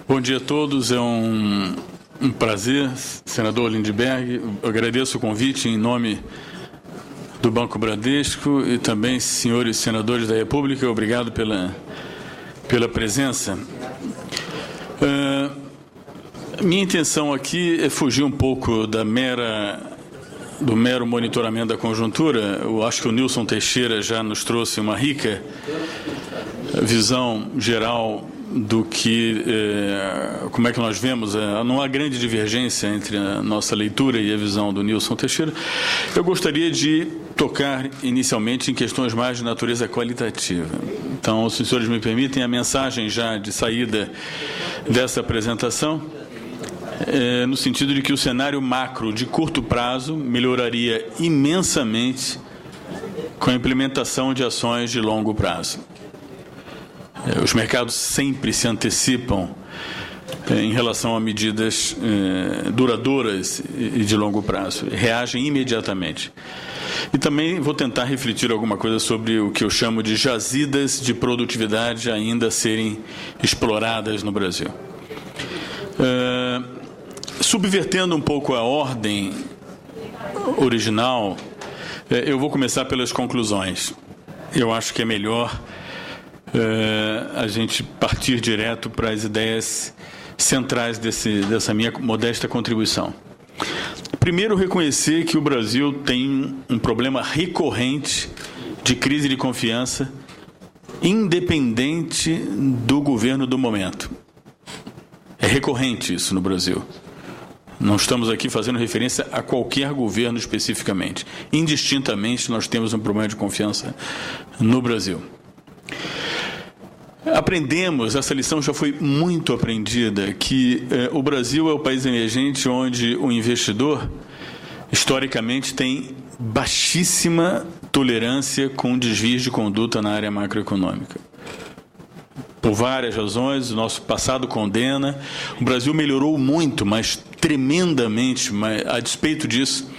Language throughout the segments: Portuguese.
Bom dia a todos, é um prazer, senador Lindbergh. Eu agradeço o convite em nome do Banco Bradesco e também senhores senadores da República, obrigado pela presença. Minha intenção aqui é fugir um pouco do mero monitoramento da conjuntura. Eu acho que o Nilson Teixeira já nos trouxe uma rica visão geral do que, como é que nós vemos, não há grande divergência entre a nossa leitura e a visão do Nilson Teixeira. Eu gostaria de tocar inicialmente em questões mais de natureza qualitativa. Então, se os senhores me permitem, a mensagem já de saída dessa apresentação no sentido de que o cenário macro de curto prazo melhoraria imensamente com a implementação de ações de longo prazo. Os mercados sempre se antecipam em relação a medidas duradouras e de longo prazo, reagem imediatamente. E também vou tentar refletir alguma coisa sobre o que eu chamo de jazidas de produtividade ainda a serem exploradas no Brasil. Subvertendo um pouco a ordem original, eu vou começar pelas conclusões. Eu acho que é melhor a gente partir direto para as ideias centrais dessa minha modesta contribuição. Primeiro, reconhecer que o Brasil tem um problema recorrente de crise de confiança, independente do governo do momento. É recorrente isso no Brasil. Não estamos aqui fazendo referência a qualquer governo especificamente. Indistintamente, nós temos um problema de confiança no Brasil. Aprendemos, essa lição já foi muito aprendida, que o Brasil é o país emergente onde o investidor, historicamente, tem baixíssima tolerância com desvios de conduta na área macroeconômica. Por várias razões, o nosso passado condena. O Brasil melhorou muito, mas tremendamente, mas, a despeito disso,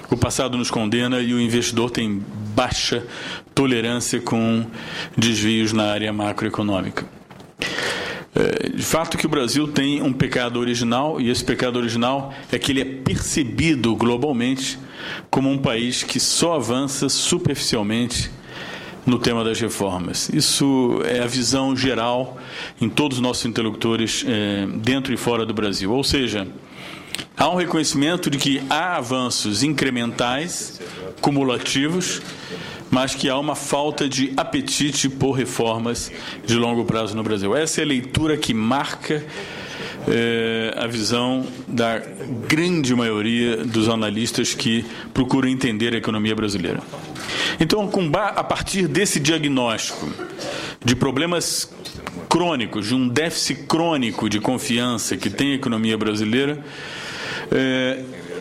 o passado nos condena e o investidor tem baixa tolerância com desvios na área macroeconômica. De fato que o Brasil tem um pecado original, e esse pecado original é que ele é percebido globalmente como um país que só avança superficialmente no tema das reformas. Isso é a visão geral em todos os nossos interlocutores dentro e fora do Brasil. Ou seja, há um reconhecimento de que há avanços incrementais, cumulativos, mas que há uma falta de apetite por reformas de longo prazo no Brasil. Essa é a leitura que marca a visão da grande maioria dos analistas que procuram entender a economia brasileira. Então, a partir desse diagnóstico de problemas crônicos, de um déficit crônico de confiança que tem a economia brasileira,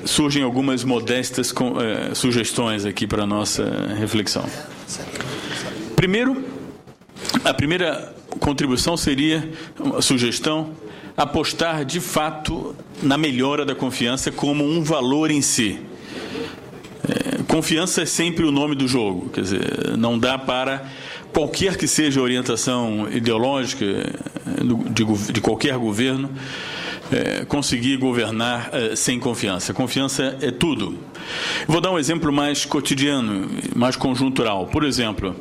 surgem algumas modestas sugestões aqui para a nossa reflexão. Primeiro, a primeira contribuição seria uma sugestão: apostar de fato na melhora da confiança como um valor em si. Confiança é sempre o nome do jogo, quer dizer, não dá para qualquer que seja a orientação ideológica de qualquer governo conseguir governar sem confiança. Confiança é tudo. Vou dar um exemplo mais cotidiano, mais conjuntural. Por exemplo,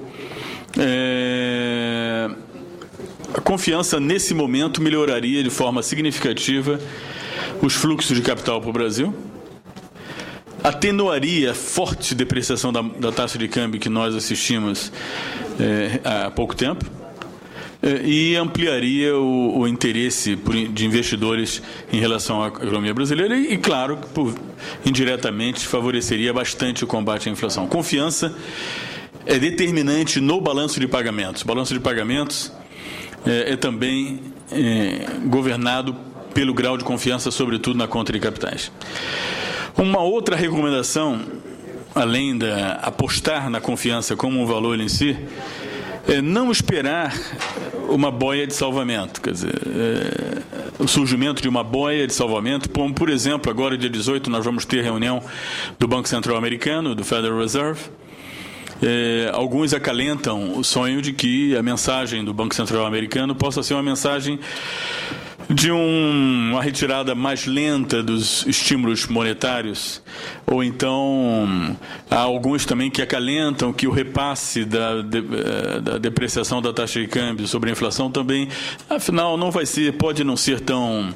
a confiança nesse momento melhoraria de forma significativa os fluxos de capital para o Brasil, atenuaria a forte depreciação da taxa de câmbio que nós assistimos há pouco tempo, e ampliaria o interesse de investidores em relação à economia brasileira e claro, indiretamente, favoreceria bastante o combate à inflação. Confiança é determinante no balanço de pagamentos. O balanço de pagamentos é também governado pelo grau de confiança, sobretudo na conta de capitais. Uma outra recomendação, além de apostar na confiança como um valor em si, é não esperar uma boia de salvamento, quer dizer, o surgimento de uma boia de salvamento, como, por exemplo, agora, dia 18, nós vamos ter reunião do Banco Central Americano, do Federal Reserve. Alguns acalentam o sonho de que a mensagem do Banco Central Americano possa ser uma mensagem de uma retirada mais lenta dos estímulos monetários, ou então há alguns também que acalentam que o repasse da depreciação da taxa de câmbio sobre a inflação também, afinal, pode não ser tão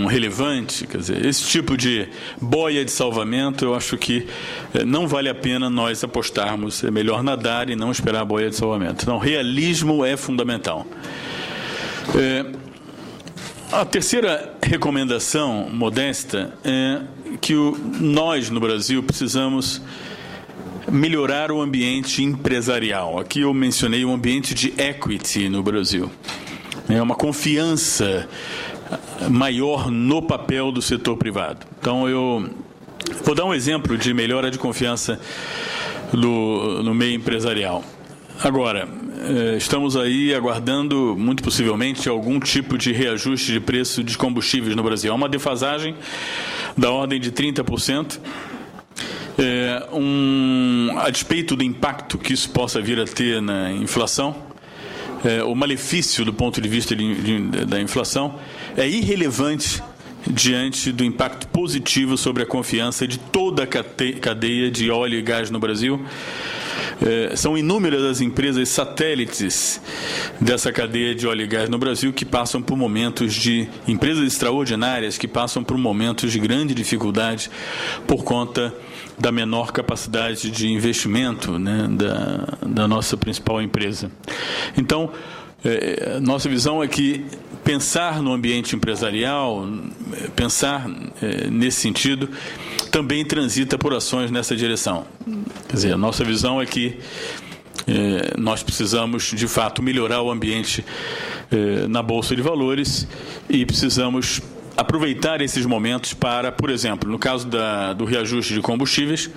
relevante. Quer dizer, esse tipo de boia de salvamento, eu acho que não vale a pena nós apostarmos. É melhor nadar e não esperar a boia de salvamento. Então, realismo é fundamental. A terceira recomendação modesta é que nós, no Brasil, precisamos melhorar o ambiente empresarial. Aqui eu mencionei o ambiente de equity no Brasil. É uma confiança maior no papel do setor privado. Então, eu vou dar um exemplo de melhora de confiança no meio empresarial. Agora, estamos aí aguardando, muito possivelmente, algum tipo de reajuste de preço de combustíveis no Brasil. Há uma defasagem da ordem de 30%. A despeito do impacto que isso possa vir a ter na inflação, o malefício do ponto de vista da inflação é irrelevante diante do impacto positivo sobre a confiança de toda a cadeia de óleo e gás no Brasil. São inúmeras as empresas satélites dessa cadeia de óleo e gás no Brasil que passam por momentos empresas extraordinárias que passam por momentos de grande dificuldade por conta da menor capacidade de investimento, né, da nossa principal empresa. Então, nossa visão é que pensar no ambiente empresarial, pensar nesse sentido, também transita por ações nessa direção. Quer dizer, a nossa visão é que nós precisamos, de fato, melhorar o ambiente na Bolsa de Valores e precisamos aproveitar esses momentos para, por exemplo, no caso do reajuste de combustíveis,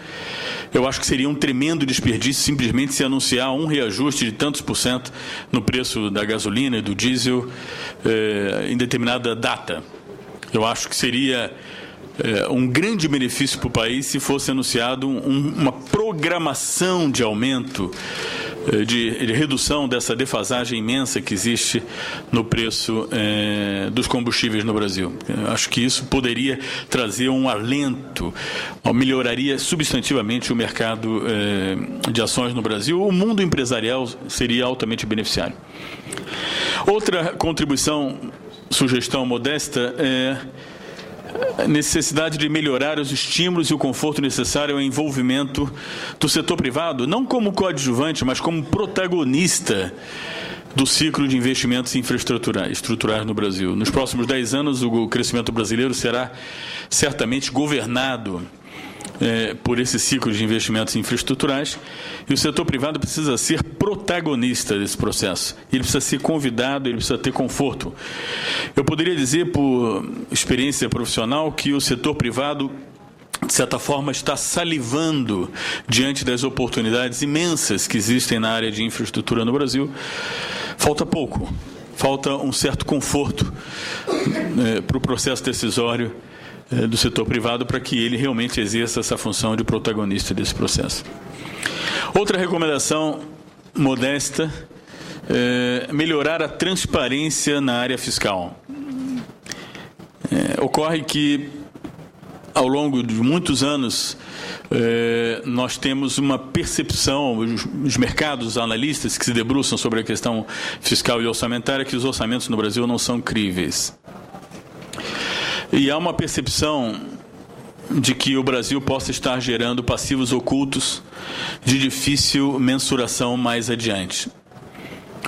eu acho que seria um tremendo desperdício simplesmente se anunciar um reajuste de tantos % no preço da gasolina e do diesel em determinada data. Eu acho que seria um grande benefício para o país se fosse anunciado uma programação de aumento, de redução dessa defasagem imensa que existe no preço dos combustíveis no Brasil. Eu acho que isso poderia trazer um alento, melhoraria substantivamente o mercado de ações no Brasil. O mundo empresarial seria altamente beneficiário. Outra sugestão modesta é a necessidade de melhorar os estímulos e o conforto necessário ao envolvimento do setor privado, não como coadjuvante, mas como protagonista do ciclo de investimentos estruturais no Brasil. Nos próximos 10 anos, o crescimento brasileiro será certamente governado por esse ciclo de investimentos infraestruturais, e o setor privado precisa ser protagonista desse processo. Ele precisa ser convidado, ele precisa ter conforto. Eu poderia dizer, por experiência profissional, que o setor privado, de certa forma, está salivando diante das oportunidades imensas que existem na área de infraestrutura no Brasil. Falta pouco, falta um certo conforto para o processo decisório do setor privado para que ele realmente exerça essa função de protagonista desse processo. Outra recomendação modesta é melhorar a transparência na área fiscal. Ocorre que, ao longo de muitos anos, nós temos uma percepção, os mercados analistas que se debruçam sobre a questão fiscal e orçamentária, que os orçamentos no Brasil não são críveis. E há uma percepção de que o Brasil possa estar gerando passivos ocultos de difícil mensuração mais adiante.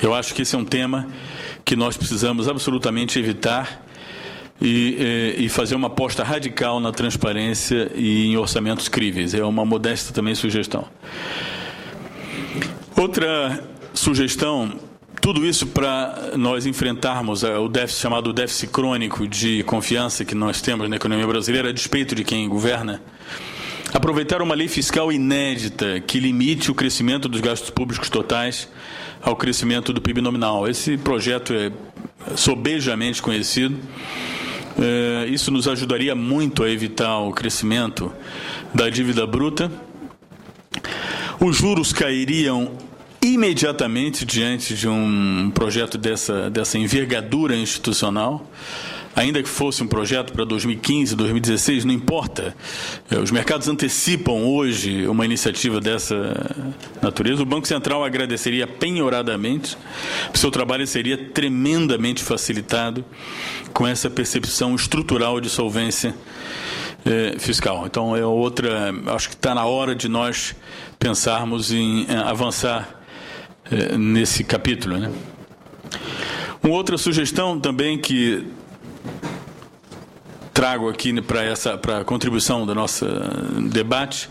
Eu acho que esse é um tema que nós precisamos absolutamente evitar e fazer uma aposta radical na transparência e em orçamentos críveis. É uma modesta também sugestão. Outra sugestão, tudo isso para nós enfrentarmos o déficit chamado déficit crônico de confiança que nós temos na economia brasileira, a despeito de quem governa, aproveitar uma lei fiscal inédita que limite o crescimento dos gastos públicos totais ao crescimento do PIB nominal. Esse projeto é sobejamente conhecido. Isso nos ajudaria muito a evitar o crescimento da dívida bruta. Os juros cairiam imediatamente diante de um projeto dessa envergadura institucional, ainda que fosse um projeto para 2015, 2016, não importa. Os mercados antecipam hoje uma iniciativa dessa natureza. O Banco Central agradeceria penhoradamente, o seu trabalho seria tremendamente facilitado com essa percepção estrutural de solvência fiscal. Então, acho que está na hora de nós pensarmos em avançar nesse capítulo, né? Uma outra sugestão também que trago aqui para a contribuição do nosso debate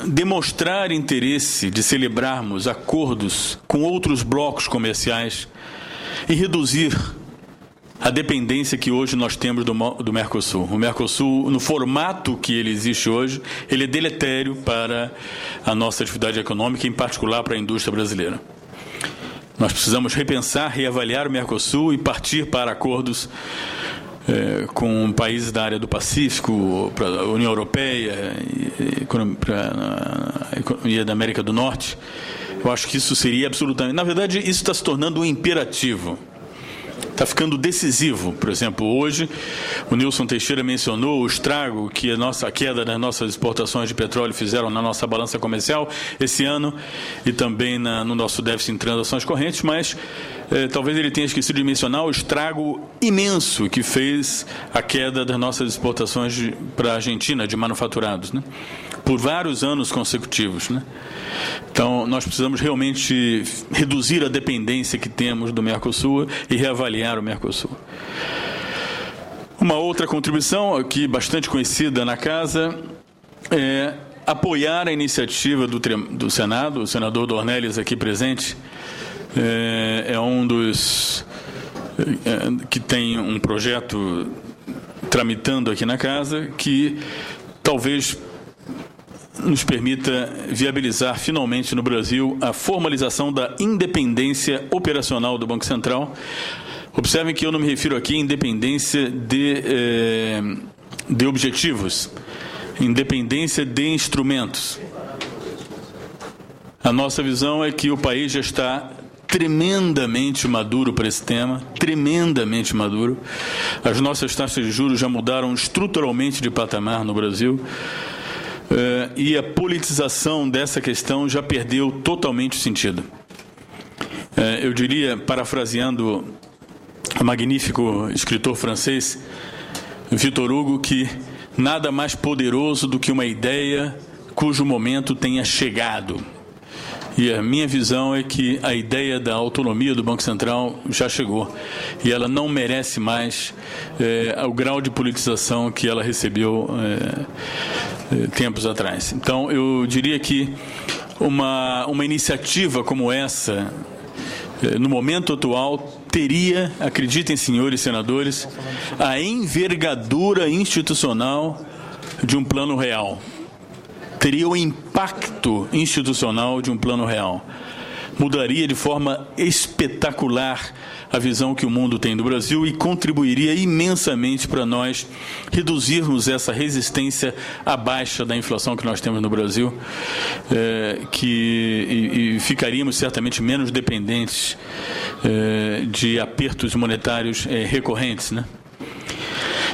demonstrar interesse de celebrarmos acordos com outros blocos comerciais e reduzir a dependência que hoje nós temos do Mercosul. O Mercosul, no formato que ele existe hoje, ele é deletério para a nossa atividade econômica, em particular para a indústria brasileira. Nós precisamos repensar, reavaliar o Mercosul e partir para acordos com países da área do Pacífico, para a União Europeia e da América do Norte. Eu acho que isso seria absolutamente... Na verdade, isso está se tornando um imperativo. Está ficando decisivo. Por exemplo, hoje, o Nilson Teixeira mencionou o estrago que a queda das nossas exportações de petróleo fizeram na nossa balança comercial esse ano e também no nosso déficit em transações correntes, mas talvez ele tenha esquecido de mencionar o estrago imenso que fez a queda das nossas exportações para a Argentina de manufaturados, né? Por vários anos consecutivos, né? Então, nós precisamos realmente reduzir a dependência que temos do Mercosul e reavaliar o Mercosul. Uma outra contribuição aqui bastante conhecida na casa é apoiar a iniciativa do Senado. O senador Dornelles aqui presente é um dos que tem um projeto tramitando aqui na casa que talvez nos permita viabilizar finalmente no Brasil a formalização da independência operacional do Banco Central. Observem que eu não me refiro aqui à independência de objetivos, independência de instrumentos. A nossa visão é que o país já está tremendamente maduro para esse tema, tremendamente maduro. As nossas taxas de juros já mudaram estruturalmente de patamar no Brasil. E a politização dessa questão já perdeu totalmente o sentido. Eu diria, parafraseando o magnífico escritor francês Victor Hugo, que nada mais poderoso do que uma ideia cujo momento tenha chegado. E a minha visão é que a ideia da autonomia do Banco Central já chegou. E ela não merece mais o grau de politização que ela recebeu tempos atrás. Então, eu diria que uma iniciativa como essa, no momento atual, teria, acreditem, senhores senadores, a envergadura institucional de um plano real. Teria o impacto institucional de um plano real. Mudaria de forma espetacular a visão que o mundo tem do Brasil e contribuiria imensamente para nós reduzirmos essa resistência à baixa da inflação que nós temos no Brasil, e ficaríamos certamente menos dependentes de apertos monetários recorrentes, né?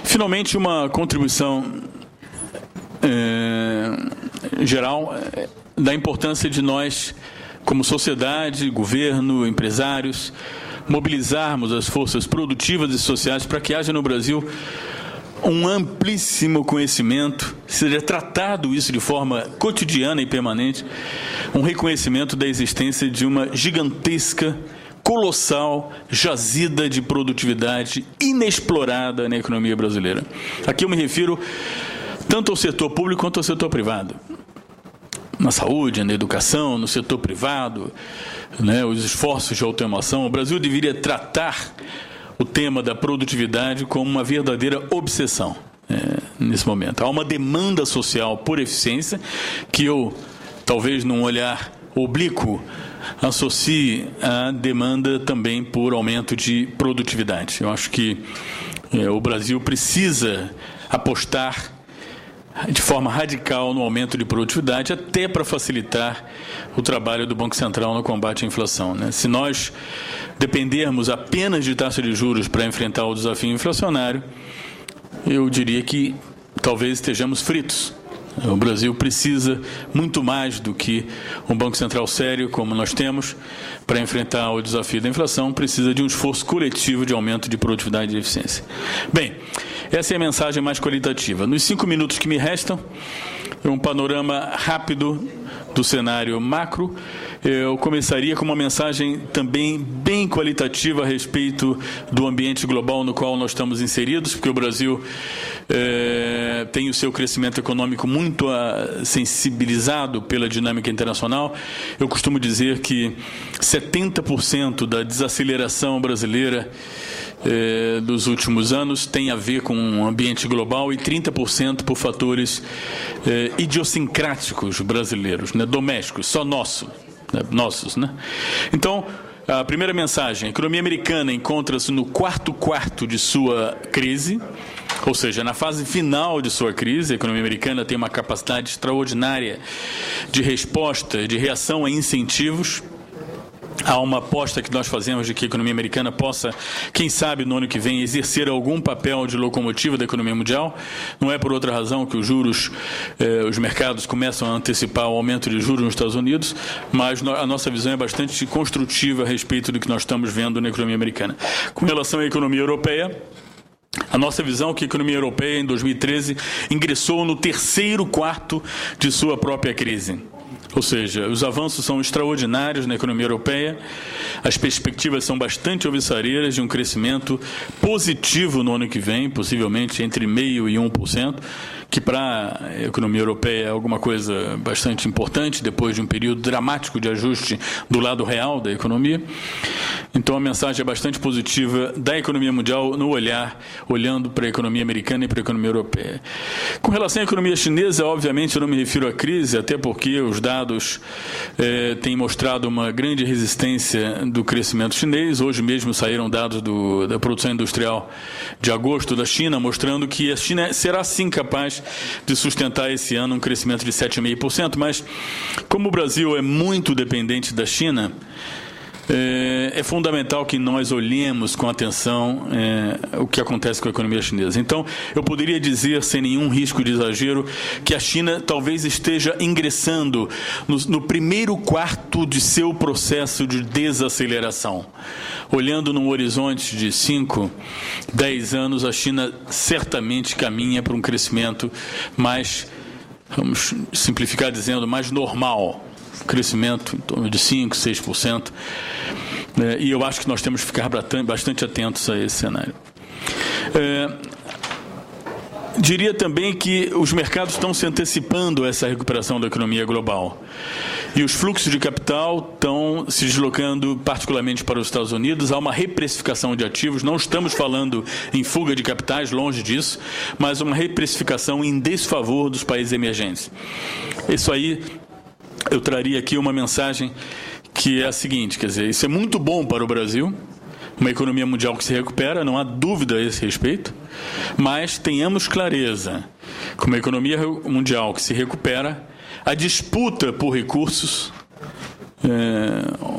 Finalmente, uma contribuição geral da importância de nós, como sociedade, governo, empresários, mobilizarmos as forças produtivas e sociais para que haja no Brasil um amplíssimo conhecimento, seja tratado isso de forma cotidiana e permanente, um reconhecimento da existência de uma gigantesca, colossal jazida de produtividade inexplorada na economia brasileira. Aqui eu me refiro tanto ao setor público quanto ao setor privado. Na saúde, na educação, no setor privado, né, os esforços de automação. O Brasil deveria tratar o tema da produtividade como uma verdadeira obsessão nesse momento. Há uma demanda social por eficiência que eu, talvez num olhar oblíquo, associe à demanda também por aumento de produtividade. Eu acho que o Brasil precisa apostar de forma radical no aumento de produtividade, até para facilitar o trabalho do Banco Central no combate à inflação, né? Se nós dependermos apenas de taxa de juros para enfrentar o desafio inflacionário, eu diria que talvez estejamos fritos. O Brasil precisa muito mais do que um Banco Central sério, como nós temos, para enfrentar o desafio da inflação, precisa de um esforço coletivo de aumento de produtividade e eficiência. Bem, essa é a mensagem mais qualitativa. Nos 5 minutos que me restam, um panorama rápido do cenário macro. Eu começaria com uma mensagem também bem qualitativa a respeito do ambiente global no qual nós estamos inseridos, porque o Brasil tem o seu crescimento econômico muito sensibilizado pela dinâmica internacional. Eu costumo dizer que 70% da desaceleração brasileira dos últimos anos tem a ver com o ambiente global e 30% por fatores idiosincráticos brasileiros, né, domésticos, só nossos, né? Então, a primeira mensagem: a economia americana encontra-se no quarto de sua crise, ou seja, na fase final de sua crise. A economia americana tem uma capacidade extraordinária de resposta, de reação a incentivos. Há uma aposta que nós fazemos de que a economia americana possa, quem sabe, no ano que vem, exercer algum papel de locomotiva da economia mundial. Não é por outra razão que os juros, os mercados começam a antecipar o aumento de juros nos Estados Unidos, mas a nossa visão é bastante construtiva a respeito do que nós estamos vendo na economia americana. Com relação à economia europeia, a nossa visão é que a economia europeia, em 2013, ingressou no terceiro quarto de sua própria crise. Ou seja, os avanços são extraordinários na economia europeia, as perspectivas são bastante alvissareiras de um crescimento positivo no ano que vem, possivelmente entre 0,5% e 1%, que para a economia europeia é alguma coisa bastante importante, depois de um período dramático de ajuste do lado real da economia. Então a mensagem é bastante positiva da economia mundial no olhando para a economia americana e para a economia europeia. Com relação à economia chinesa, obviamente eu não me refiro à crise, até porque os dados têm mostrado uma grande resistência do crescimento chinês. Hoje mesmo saíram dados da produção industrial de agosto da China, mostrando que a China será sim capaz de sustentar esse ano um crescimento de 7,5%, mas como o Brasil é muito dependente da China, é fundamental que nós olhemos com atenção o que acontece com a economia chinesa. Então, eu poderia dizer, sem nenhum risco de exagero, que a China talvez esteja ingressando no primeiro quarto de seu processo de desaceleração. Olhando num horizonte de 5, 10 anos, a China certamente caminha para um crescimento mais, vamos simplificar dizendo, mais normal. Crescimento em torno de 5%, 6%. E eu acho que nós temos que ficar bastante atentos a esse cenário. Diria também que os mercados estão se antecipando a essa recuperação da economia global. E os fluxos de capital estão se deslocando particularmente para os Estados Unidos. Há uma reprecificação de ativos. Não estamos falando em fuga de capitais, longe disso, mas uma reprecificação em desfavor dos países emergentes. Isso aí, eu traria aqui uma mensagem que é a seguinte, quer dizer, isso é muito bom para o Brasil, uma economia mundial que se recupera, não há dúvida a esse respeito, mas tenhamos clareza, com uma economia mundial que se recupera, a disputa por recursos,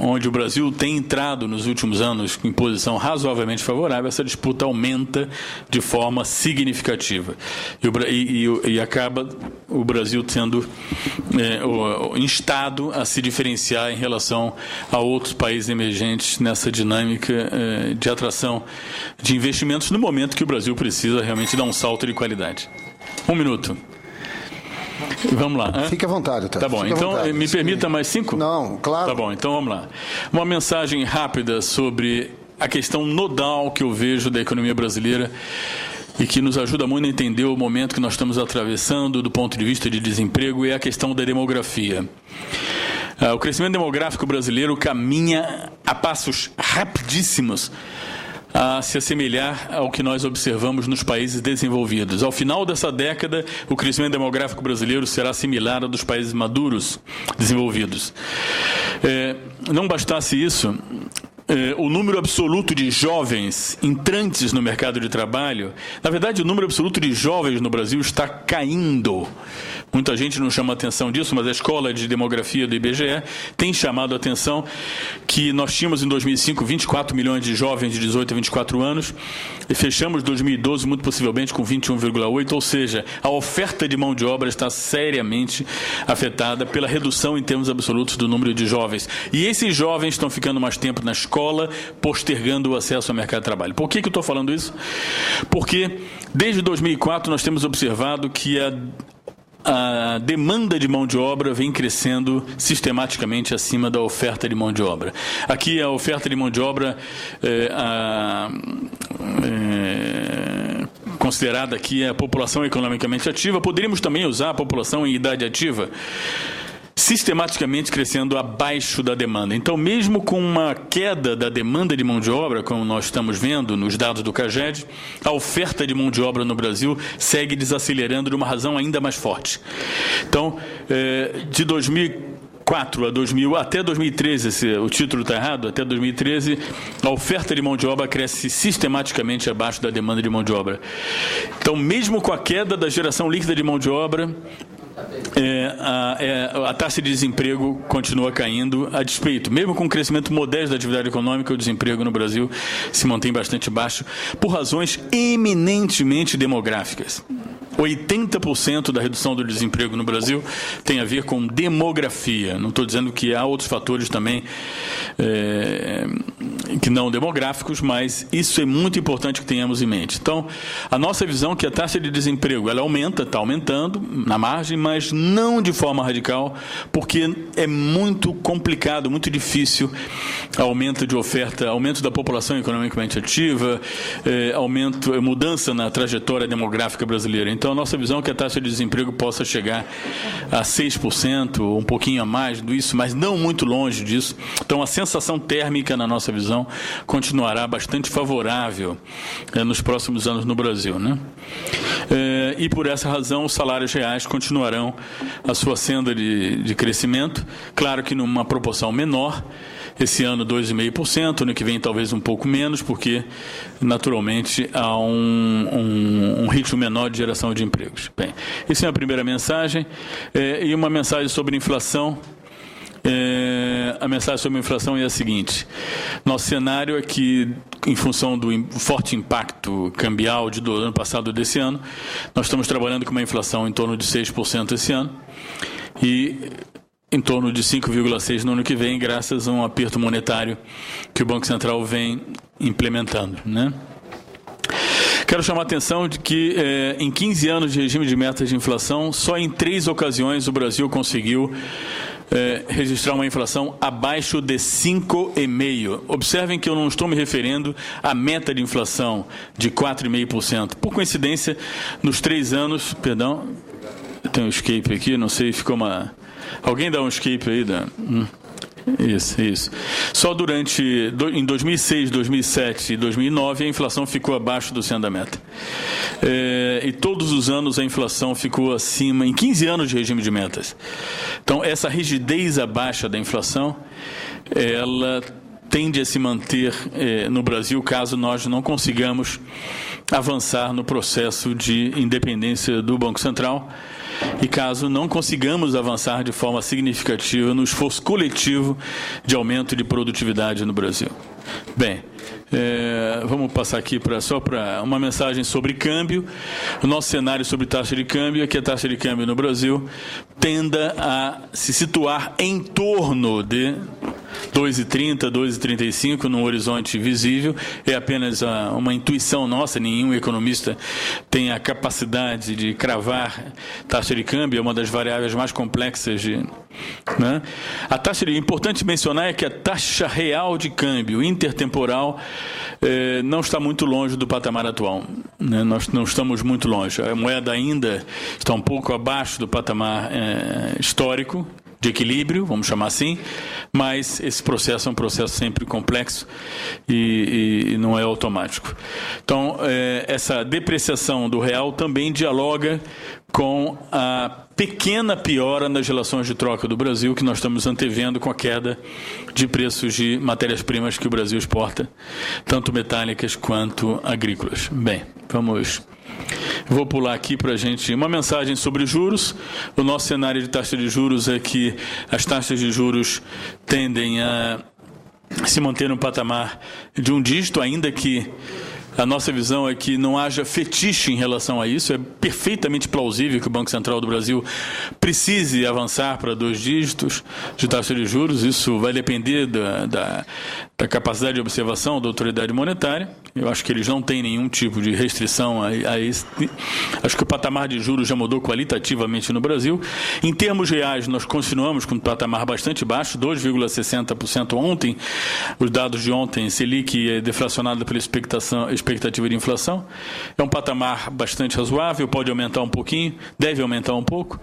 onde o Brasil tem entrado nos últimos anos em posição razoavelmente favorável, essa disputa aumenta de forma significativa. E acaba o Brasil sendo instado a se diferenciar em relação a outros países emergentes nessa dinâmica de atração de investimentos no momento que o Brasil precisa realmente dar um salto de qualidade. 1 minuto. Vamos lá. Fique à vontade, Tá bom, então me permita mais 5? Não, claro. Tá bom, então vamos lá. Uma mensagem rápida sobre a questão nodal que eu vejo da economia brasileira e que nos ajuda muito a entender o momento que nós estamos atravessando do ponto de vista de desemprego, é a questão da demografia. O crescimento demográfico brasileiro caminha a passos rapidíssimos a se assemelhar ao que nós observamos nos países desenvolvidos. Ao final dessa década, o crescimento demográfico brasileiro será similar ao dos países maduros, desenvolvidos. Não bastasse isso, o número absoluto de jovens entrantes no mercado de trabalho, na verdade, o número absoluto de jovens no Brasil está caindo. Muita gente não chama atenção disso, mas a Escola de Demografia do IBGE tem chamado a atenção que nós tínhamos em 2005 24 milhões de jovens de 18 a 24 anos e fechamos 2012 muito possivelmente com 21,8, ou seja, a oferta de mão de obra está seriamente afetada pela redução em termos absolutos do número de jovens. E esses jovens estão ficando mais tempo na escola, postergando o acesso ao mercado de trabalho. Por que eu estou falando isso? Porque desde 2004 nós temos observado que a demanda de mão de obra vem crescendo sistematicamente acima da oferta de mão de obra. Aqui a oferta de mão de obra considerada aqui a população economicamente ativa. Poderíamos também usar a população em idade ativa, sistematicamente crescendo abaixo da demanda. Então, mesmo com uma queda da demanda de mão de obra, como nós estamos vendo nos dados do CAGED, a oferta de mão de obra no Brasil segue desacelerando de uma razão ainda mais forte. Então, de 2004 até 2013, o título está errado, até 2013, a oferta de mão de obra cresce sistematicamente abaixo da demanda de mão de obra. Então, mesmo com a queda da geração líquida de mão de obra, a taxa de desemprego continua caindo a despeito. Mesmo com o crescimento modesto da atividade econômica, o desemprego no Brasil se mantém bastante baixo por razões eminentemente demográficas. 80% da redução do desemprego no Brasil tem a ver com demografia. Não estou dizendo que há outros fatores também que não demográficos, mas isso é muito importante que tenhamos em mente. Então, a nossa visão é que a taxa de desemprego ela aumenta, está aumentando na margem, mas não de forma radical, porque é muito complicado, muito difícil aumento de oferta, aumento da população economicamente ativa, mudança na trajetória demográfica brasileira. Então, a nossa visão é que a taxa de desemprego possa chegar a 6%, um pouquinho a mais disso, mas não muito longe disso. Então, a sensação térmica, na nossa visão, continuará bastante favorável nos próximos anos no Brasil, né? E, por essa razão, os salários reais continuarão a sua senda de crescimento, claro que numa proporção menor. Esse ano 2,5%, ano que vem talvez um pouco menos, porque naturalmente há um ritmo menor de geração de empregos. Bem, essa é a primeira mensagem. E uma mensagem sobre inflação. A mensagem sobre a inflação é a seguinte: nosso cenário é que, em função do forte impacto cambial do ano passado desse ano, nós estamos trabalhando com uma inflação em torno de 6% esse ano e em torno de 5,6% no ano que vem, graças a um aperto monetário que o Banco Central vem implementando, né? Quero chamar a atenção de que em 15 anos de regime de metas de inflação, só em 3 ocasiões o Brasil conseguiu registrar uma inflação abaixo de 5,5%. Observem que eu não estou me referindo à meta de inflação de 4,5%. Por coincidência, nos 3 anos... Perdão, tem um escape aqui, não sei, ficou uma... Alguém dá um escape aí? Isso. Só em 2006, 2007 e 2009 a inflação ficou abaixo do centro da meta. E todos os anos a inflação ficou acima, em 15 anos de regime de metas. Então, essa rigidez abaixo da inflação, ela tende a se manter no Brasil caso nós não consigamos avançar no processo de independência do Banco Central e caso não consigamos avançar de forma significativa no esforço coletivo de aumento de produtividade no Brasil. Bem, vamos passar aqui só para uma mensagem sobre câmbio. O nosso cenário sobre taxa de câmbio é que a taxa de câmbio no Brasil tenda a se situar em torno de 2,30, 2,35 no horizonte visível. É apenas uma intuição nossa, nenhum economista tem a capacidade de cravar taxa de câmbio, é uma das variáveis mais complexas né? Importante mencionar é que a taxa real de câmbio intertemporal não está muito longe do patamar atual, né? Nós não estamos muito longe. A moeda ainda está um pouco abaixo do patamar histórico, de equilíbrio, vamos chamar assim, mas esse processo é um processo sempre complexo e não é automático. Então, essa depreciação do real também dialoga com a pequena piora nas relações de troca do Brasil, que nós estamos antevendo com a queda de preços de matérias-primas que o Brasil exporta, tanto metálicas quanto agrícolas. Bem, vou pular aqui para a gente uma mensagem sobre juros. O nosso cenário de taxa de juros é que as taxas de juros tendem a se manter no patamar de um dígito, ainda que a nossa visão é que não haja fetiche em relação a isso. É perfeitamente plausível que o Banco Central do Brasil precise avançar para 2 dígitos de taxa de juros. Isso vai depender da capacidade de observação da autoridade monetária. Eu acho que eles não têm nenhum tipo de restrição a isso. Acho que o patamar de juros já mudou qualitativamente no Brasil. Em termos reais, nós continuamos com um patamar bastante baixo, 2,60% ontem. Os dados de ontem, Selic é deflacionado pela expectativa de inflação. É um patamar bastante razoável, pode aumentar um pouquinho, deve aumentar um pouco.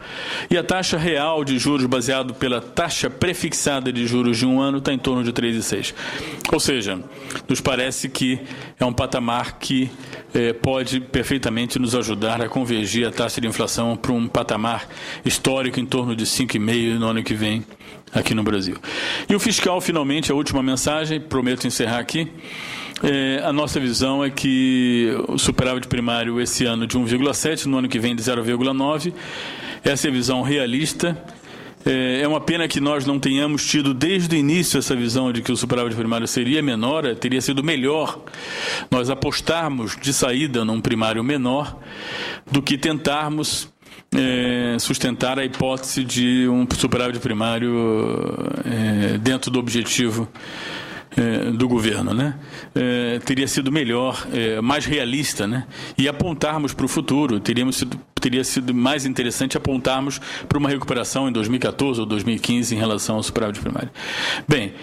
E a taxa real de juros, baseado pela taxa prefixada de juros de um ano, está em torno de 3,6%. Ou seja, nos parece que é um patamar que pode perfeitamente nos ajudar a convergir a taxa de inflação para um patamar histórico em torno de 5,5% no ano que vem aqui no Brasil. E o fiscal, finalmente, a última mensagem, prometo encerrar aqui. A nossa visão é que o superávit primário esse ano de 1,7%, no ano que vem de 0,9%. Essa é a visão realista. É uma pena que nós não tenhamos tido desde o início essa visão de que o superávit primário seria menor, teria sido melhor nós apostarmos de saída num primário menor do que tentarmos sustentar a hipótese de um superávit primário dentro do objetivo do governo, né? Teria sido melhor, mais realista, né? E apontarmos para o futuro. Teria sido mais interessante apontarmos para uma recuperação em 2014 ou 2015 em relação ao superávit primário. Bem,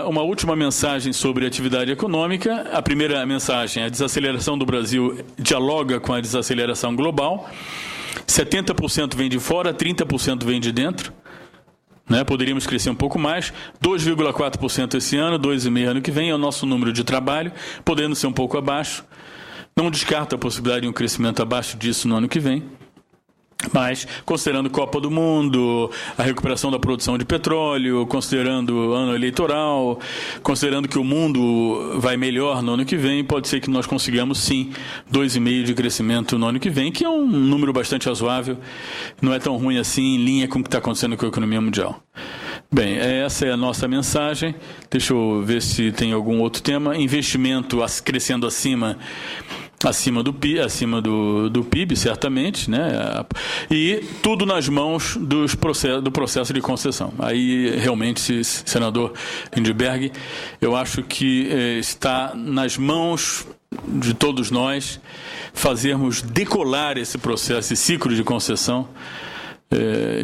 uma última mensagem sobre atividade econômica. A primeira mensagem: a desaceleração do Brasil dialoga com a desaceleração global. 70% vem de fora, 30% vem de dentro. Poderíamos crescer um pouco mais, 2,4% esse ano, 2,5% ano que vem, é o nosso número de trabalho, podendo ser um pouco abaixo. Não descarto a possibilidade de um crescimento abaixo disso no ano que vem. Mas, considerando Copa do Mundo, a recuperação da produção de petróleo, considerando o ano eleitoral, considerando que o mundo vai melhor no ano que vem, pode ser que nós consigamos, sim, 2,5% de crescimento no ano que vem, que é um número bastante razoável, não é tão ruim assim, em linha com o que está acontecendo com a economia mundial. Bem, essa é a nossa mensagem. Deixa eu ver se tem algum outro tema. Investimento crescendo acima do PIB, certamente, né? E tudo nas mãos do processo de concessão. Aí, realmente, senador Lindbergh, eu acho que está nas mãos de todos nós fazermos decolar esse processo, esse ciclo de concessão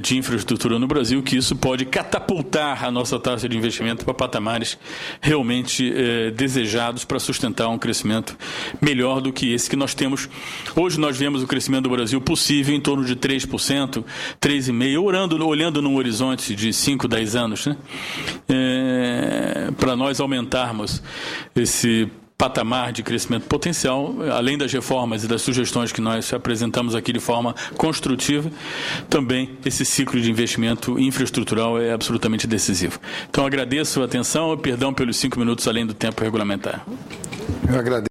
de infraestrutura no Brasil, que isso pode catapultar a nossa taxa de investimento para patamares realmente desejados para sustentar um crescimento melhor do que esse que nós temos. Hoje nós vemos o crescimento do Brasil possível em torno de 3%, 3,5%, olhando num horizonte de 5, 10 anos, né? Para nós aumentarmos esse patamar de crescimento potencial, além das reformas e das sugestões que nós apresentamos aqui de forma construtiva, também esse ciclo de investimento infraestrutural é absolutamente decisivo. Então, agradeço a atenção e perdão pelos 5 minutos além do tempo regulamentar. Eu agradeço.